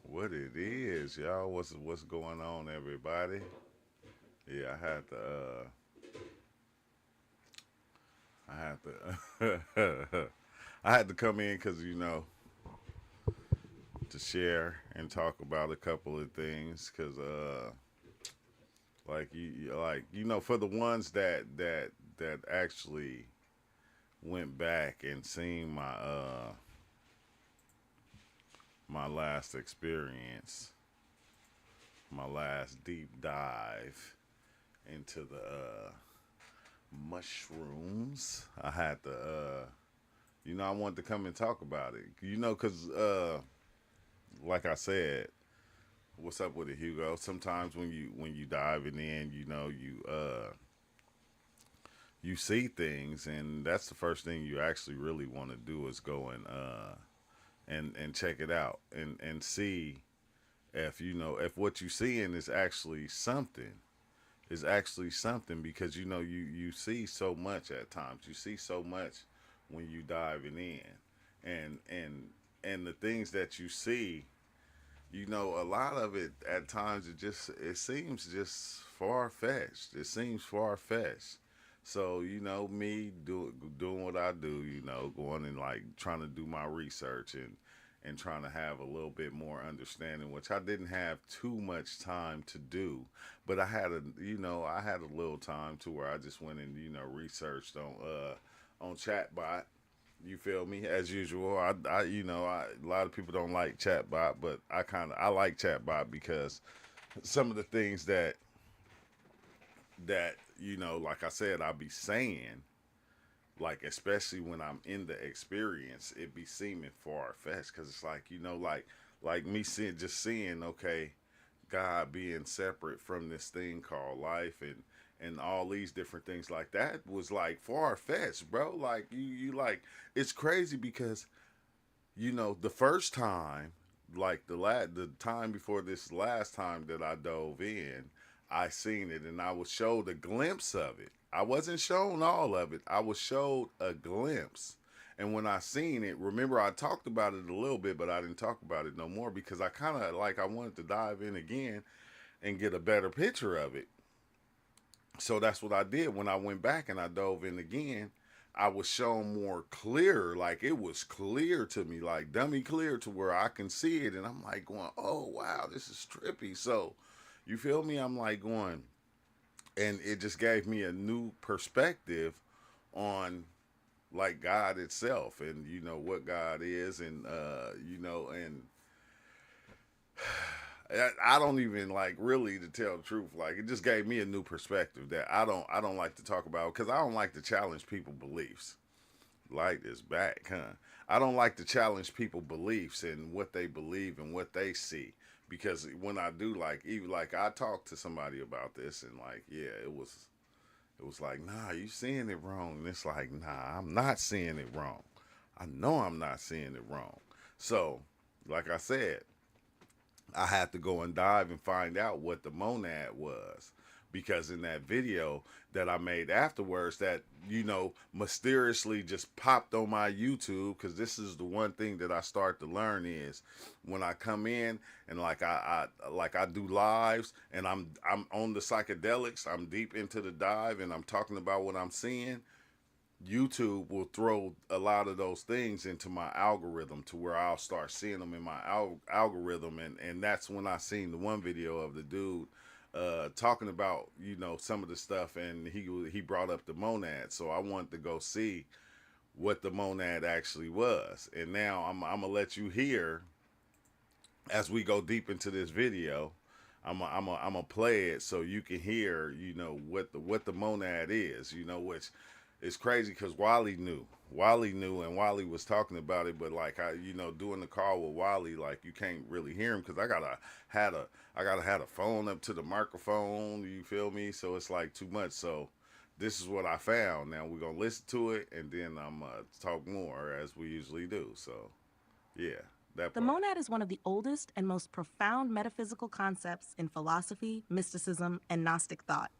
What it is, y'all? What's going on, everybody? Yeah, I had to, I had to come in because to share and talk about a couple of things because for the ones that actually went back and seen my last experience, my last deep dive into the mushrooms. I had to, I wanted to come and talk about it. Because, like I said, what's up with it, Hugo? Sometimes when you diving in, you see things, and that's the first thing you actually really want to do is go and check it out and see if if what you seeing is actually something because you see so much at times. You see so much when you diving in, and the things that you see, a lot of it at times it seems just far fetched. It seems far fetched. So me doing what I do, going and like trying to do my research and trying to have a little bit more understanding, which I didn't have too much time to do, but I had a little time to where I just went and researched on chatbot. You feel me? As usual, a lot of people don't like chatbot, but I like chatbot because some of the things that like I said, I be saying, like especially when I'm in the experience, it be seeming far fetched because it's like like me seeing okay, God being separate from this thing called life and all these different things like that was like far fetched, bro. Like you like it's crazy because the first time, like the time before this last time that I dove in, I seen it and I was showed a glimpse of it. I wasn't shown all of it. I was showed a glimpse. And when I seen it, remember I talked about it a little bit, but I didn't talk about it no more because I kind of like I wanted to dive in again and get a better picture of it. So that's what I did when I went back and I dove in again. I was shown more clear, like it was clear to me, like dummy clear to where I can see it, and I'm like going, "Oh wow, this is trippy." So, you feel me? I'm like going, and it just gave me a new perspective on like God itself, and what God is, and and I don't even like really to tell the truth. Like it just gave me a new perspective that I don't like to talk about because I don't like to challenge people's beliefs. Light is back, huh? I don't like to challenge people's beliefs and what they believe and what they see because when I do, like even like I talked to somebody about this and like yeah, it was like nah, you seeing it wrong. And it's like nah, I'm not seeing it wrong. I know I'm not seeing it wrong. So like I said, I had to go and dive and find out what the monad was. Because in that video that I made afterwards, that, mysteriously just popped on my YouTube, because this is the one thing that I start to learn is when I come in and like I do lives and I'm on the psychedelics, I'm deep into the dive and I'm talking about what I'm seeing. YouTube will throw a lot of those things into my algorithm to where I'll start seeing them in my algorithm, and that's when I seen the one video of the dude talking about some of the stuff, and he brought up the monad, so I wanted to go see what the monad actually was, and now I'm gonna let you hear as we go deep into this video. I'm a play it so you can hear, what the monad is, which is crazy because Wally knew, and Wally was talking about it, but like doing the call with Wally, like you can't really hear him because I gotta had a phone up to the microphone. You feel me? So it's like too much. So this is what I found. Now we're gonna listen to it, and then I'm talk more as we usually do. So yeah, that The part. monad is one of the oldest and most profound metaphysical concepts in philosophy, mysticism, and Gnostic thought.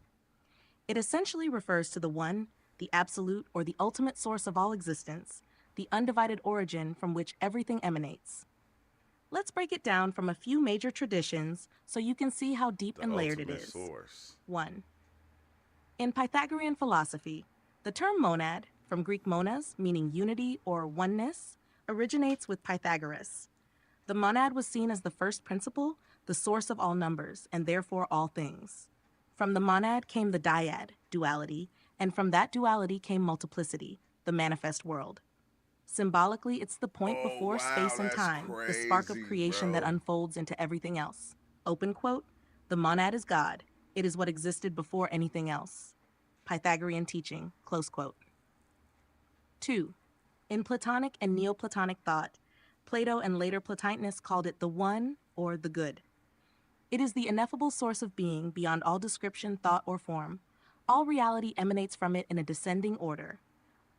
It essentially refers to the one, the absolute, or the ultimate source of all existence, the undivided origin from which everything emanates. Let's break it down from a few major traditions so you can see how deep The and layered it ultimate is. source. 1. In Pythagorean philosophy, the term monad, from Greek monas, meaning unity or oneness, originates with Pythagoras. The monad was seen as the first principle, the source of all numbers, and therefore all things. From the monad came the dyad, duality, and from that duality came multiplicity, the manifest world. Symbolically, it's the point Oh before wow, space and that's time, the spark of crazy, creation that bro. unfolds into everything else. Open quote, the monad is God. It is what existed before anything else. Pythagorean teaching, close quote. 2. In Platonic and Neoplatonic thought, Plato and later Plotinus called it the one or the good. It is the ineffable source of being beyond all description, thought, or form. All reality emanates from it in a descending order.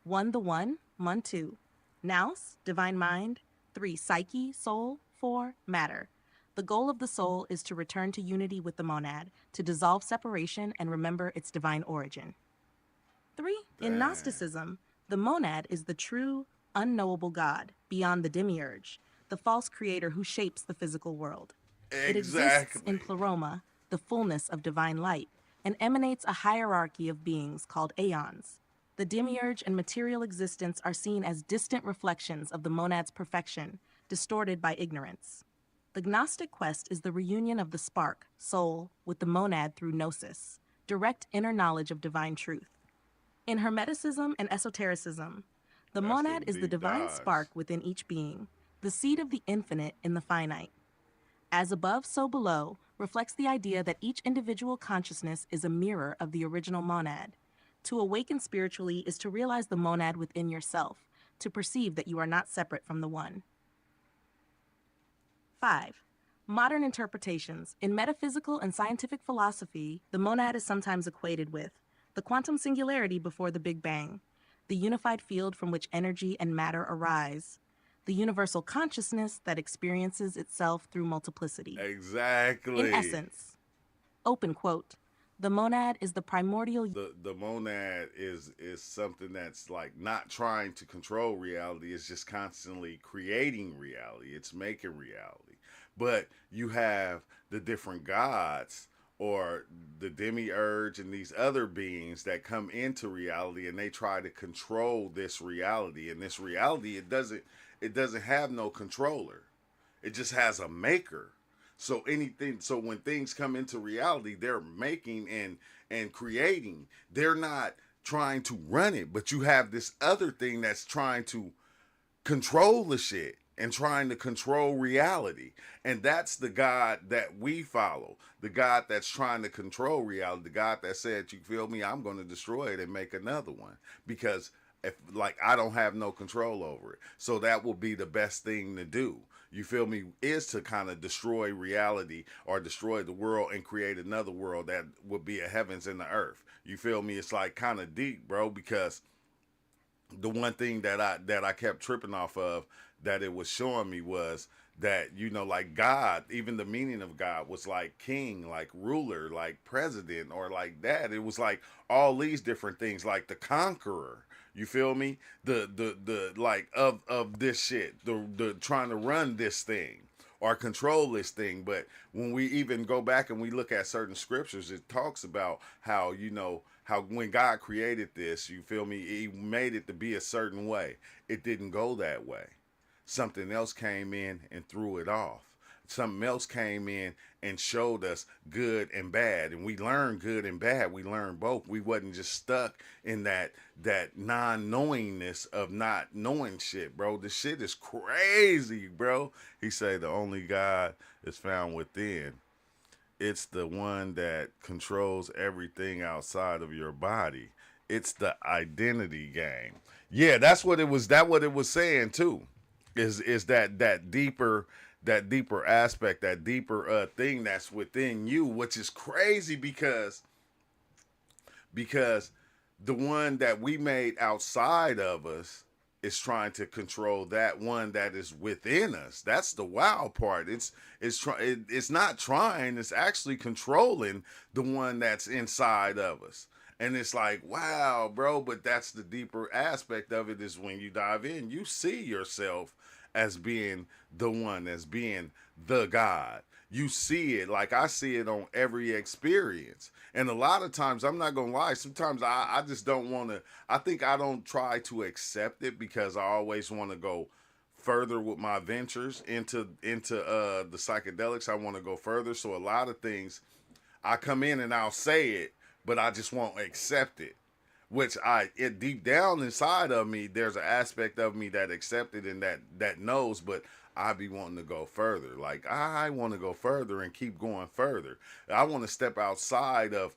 1 the one, mon two. Nous, divine mind. 3 psyche, soul. 4 matter. The goal of the soul is to return to unity with the monad, to dissolve separation and remember its divine origin. 3. In Damn. Gnosticism, the monad is the true, unknowable God, beyond the demiurge, the false creator who shapes the physical world. It exists in Exactly. Pleroma, the fullness of divine light, and emanates a hierarchy of beings called aeons. The demiurge and material existence are seen as distant reflections of the monad's perfection, distorted by ignorance. The Gnostic quest is the reunion of the spark, soul, with the monad through gnosis, direct inner knowledge of divine truth. In Hermeticism and esotericism, the That's monad them is the deep divine dives. spark within each being, the seed of the infinite in the finite. As above, so below reflects the idea that each individual consciousness is a mirror of the original monad. To awaken spiritually is to realize the monad within yourself, to perceive that you are not separate from the one. 5. Modern interpretations. In metaphysical and scientific philosophy, the monad is sometimes equated with the quantum singularity before the Big Bang, the unified field from which energy and matter arise, the universal consciousness that experiences itself through multiplicity. In Exactly. essence, open quote, the monad is the primordial. The monad is something that's like not trying to control reality. It's just constantly creating reality. It's making reality. But you have the different gods or the demiurge and these other beings that come into reality and they try to control this reality. And this reality it doesn't have no controller. It just has a maker. So when things come into reality, they're making and creating. They're not trying to run it, but you have this other thing that's trying to control the shit and trying to control reality. And that's the God that we follow. The God that's trying to control reality. The God that said, you feel me, I'm going to destroy it and make another one. Because if like I don't have no control over it. So that will be the best thing to do. You feel me? Is to kind of destroy reality or destroy the world and create another world that would be a heavens and the earth. You feel me? It's like kind of deep, bro, because the one thing that I kept tripping off of that it was showing me was that like God, even the meaning of God was like king, like ruler, like president, or like that. It was like all these different things, like the conqueror. You feel me? The like of this shit, the trying to run this thing or control this thing. But when we even go back and we look at certain scriptures, it talks about how how when God created this, you feel me, he made it to be a certain way. It didn't go that way. Something else came in and threw it off. Something else came in and showed us good and bad, and we learned good and bad. We learned both. We wasn't just stuck in that non-knowingness of not knowing shit, bro. This shit is crazy, bro. He said the only God is found within. It's the one that controls everything outside of your body. It's the identity game. Yeah, that's what it was. That what it was saying too. Is that deeper aspect, that deeper thing that's within you, which is crazy because the one that we made outside of us is trying to control that one that is within us. That's the wow part. It's not trying. It's actually controlling the one that's inside of us. And it's like, wow, bro, but that's the deeper aspect of it is when you dive in, you see yourself as being the one, as being the God. You see it like I see it on every experience. And a lot of times, I'm not going to lie, sometimes I just don't want to, I think I don't try to accept it because I always want to go further with my ventures into the psychedelics. I want to go further. So a lot of things I come in and I'll say it, but I just won't accept it. Which it deep down inside of me, there's an aspect of me that accepted and that knows, but I be wanting to go further. Like I want to go further and keep going further. I want to step outside of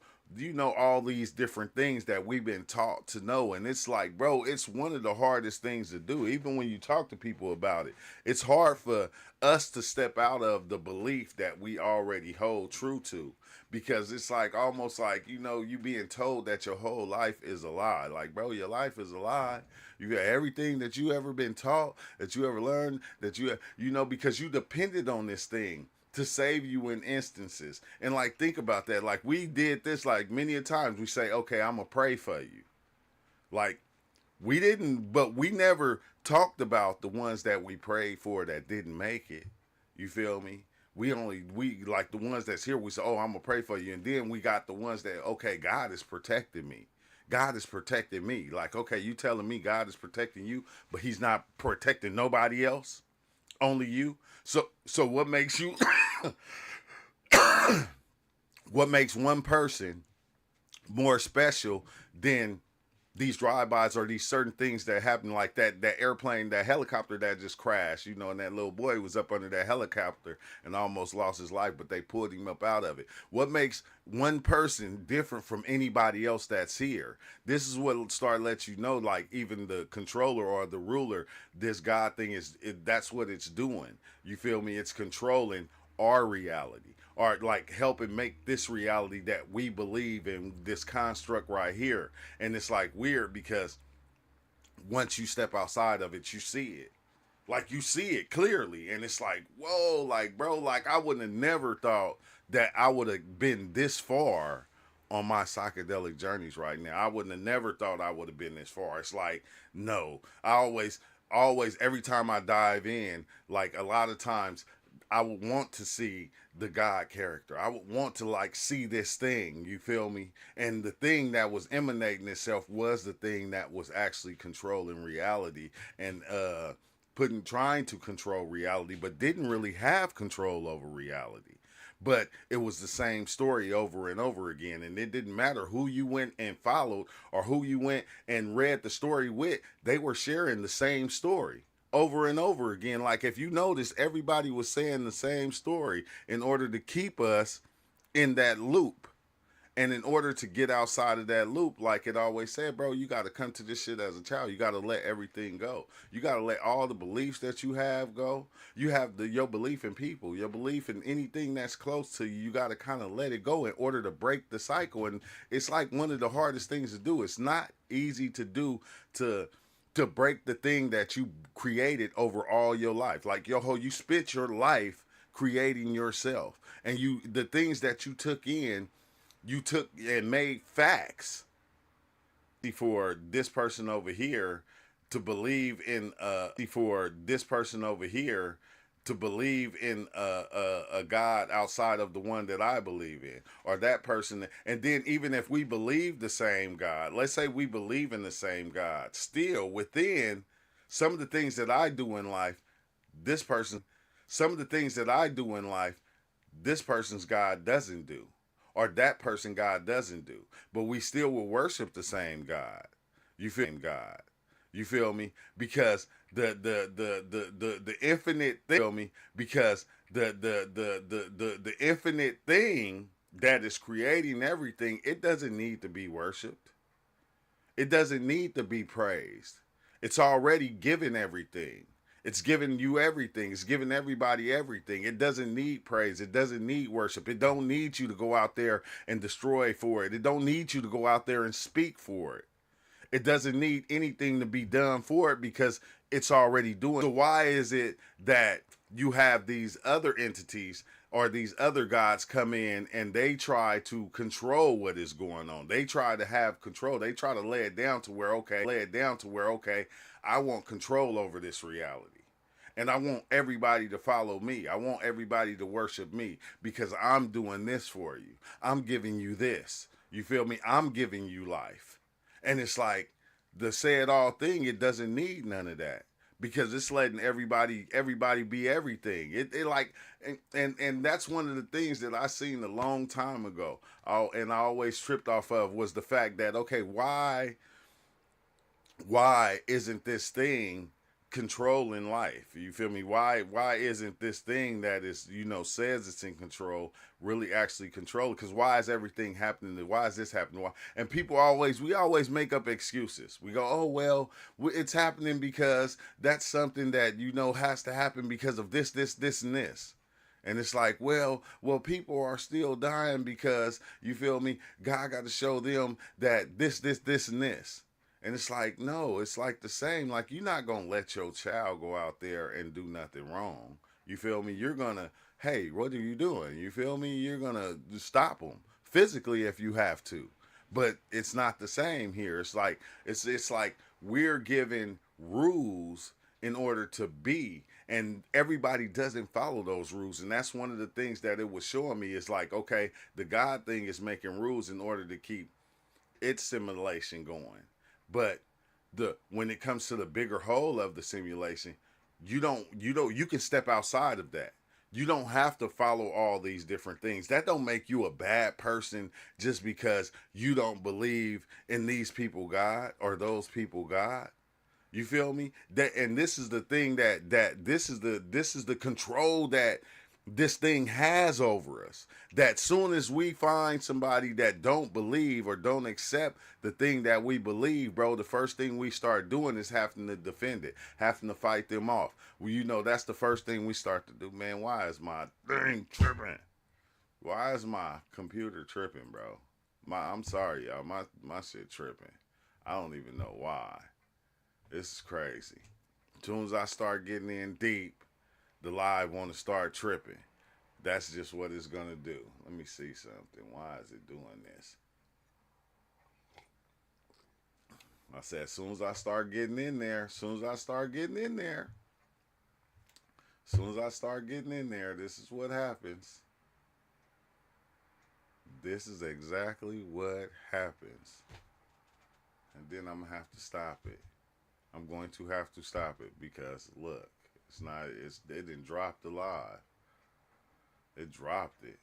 all these different things that we've been taught to know, and it's like, bro, it's one of the hardest things to do. Even when you talk to people about it, it's hard for us to step out of the belief that we already hold true to, because it's like almost like you being told that your whole life is a lie. Like, bro, your life is a lie. You got everything that you ever been taught, that you ever learned, that because you depended on this thing to save you in instances. And like, think about that. Like, we did this like many a times. We say, okay, I'm gonna pray for you. Like, we didn't, but we never talked about the ones that we prayed for that didn't make it. You feel me? We like the ones that's here. We say, oh, I'm gonna pray for you, and then we got the ones that, okay, God is protecting me. God is protecting me. Like, okay, you telling me God is protecting you, but He's not protecting nobody else, only you. So what makes you? What makes one person more special than these drive-bys or these certain things that happen, like that airplane, that helicopter that just crashed, and that little boy was up under that helicopter and almost lost his life, but they pulled him up out of it. What makes one person different from anybody else that's here? This is what start let you know, like, even the controller or the ruler, this God thing that's what it's doing. You feel me? It's controlling our reality, or like helping make this reality that we believe in, this construct right here. And it's like weird because once you step outside of it, you see it. Like, you see it clearly, and it's like, whoa, like, bro, like, I wouldn't have never thought that I would have been this far on my psychedelic journeys right now. I wouldn't have never thought I would have been this far. It's like, no, I always, every time I dive in, like, a lot of times I would want to see the God character. I would want to, like, see this thing, you feel me? And the thing that was emanating itself was the thing that was actually controlling reality, and trying to control reality, but didn't really have control over reality. But it was the same story over and over again, and it didn't matter who you went and followed or who you went and read the story with. They were sharing the same story over and over again. Like, if you notice, everybody was saying the same story in order to keep us in that loop. And in order to get outside of that loop, like it always said, bro, you got to come to this shit as a child. You got to let everything go. You got to let all the beliefs that you have go. You have your belief in people, your belief in anything that's close to you. You got to kind of let it go in order to break the cycle. And it's like one of the hardest things to do. It's not easy to do, to break the thing that you created over all your life. Like, you spent your life creating yourself, and the things that you took and made facts for this person over here to believe in a God outside of the one that I believe in, or that person. And then, even if we believe the same God, let's say we believe in the same God, still within some of the things that I do in life, this person some of the things that I do in life, this person's God doesn't do, or that person God doesn't do, but we still will worship the same God. You feel me? Because the infinite thing, feel me? Because the infinite thing that is creating everything, it doesn't need to be worshipped. It doesn't need to be praised. It's already given everything. It's giving you everything. It's giving everybody everything. It doesn't need praise. It doesn't need worship. It don't need you to go out there and destroy for it. It don't need you to go out there and speak for it. It doesn't need anything to be done for it, because it's already doing. So why is it that you have these other entities or these other gods come in and they try to control what is going on? They try to have control. They try to lay it down to where, okay, I want control over this reality. And I want everybody to follow me. I want everybody to worship me because I'm doing this for you. I'm giving you this. You feel me? I'm giving you life. And it's like the say it all thing, it doesn't need none of that because it's letting everybody be everything. It like and that's one of the things that I seen a long time ago. And I always tripped off of was the fact that okay, why isn't this thing controlling life? You feel me? Why isn't this thing that is, says it's in control really actually control? Because why is everything happening? Why is this happening? Why? And we always make up excuses. We go, oh well, it's happening because that's something that has to happen because of this and this. And it's like, well, people are still dying because you feel me. God got to show them that this, and this. And it's like, no, it's like the same. Like, you're not going to let your child go out there and do nothing wrong. You feel me? You're going to, hey, what are you doing? You feel me? You're going to stop them physically if you have to. But it's not the same here. It's like we're given rules in order to be, and everybody doesn't follow those rules. And that's one of the things that it was showing me is like, okay, the God thing is making rules in order to keep its simulation going. But when it comes to the bigger whole of the simulation, you can step outside of that. You don't have to follow all these different things. That don't make you a bad person just because you don't believe in these people God or those people God. You feel me? That, and this is the thing that this is the control that this thing has over us. That soon as we find somebody that don't believe or don't accept the thing that we believe, bro, the first thing we start doing is having to defend it, having to fight them off. Well, that's the first thing we start to do. Man, why is my thing tripping? Why is my computer tripping, bro? I'm sorry, y'all. My shit tripping. I don't even know why. This is crazy. As soon as I start getting in deep, the live want to start tripping. That's just what it's gonna do. Let me see something. Why is it doing this? I said, as soon as I start getting in there, as soon as I start getting in there, as soon as I start getting in there, this is what happens. This is exactly what happens. And then I'm gonna have to stop it. I'm going to have to stop it because look, it didn't drop the live. It dropped it.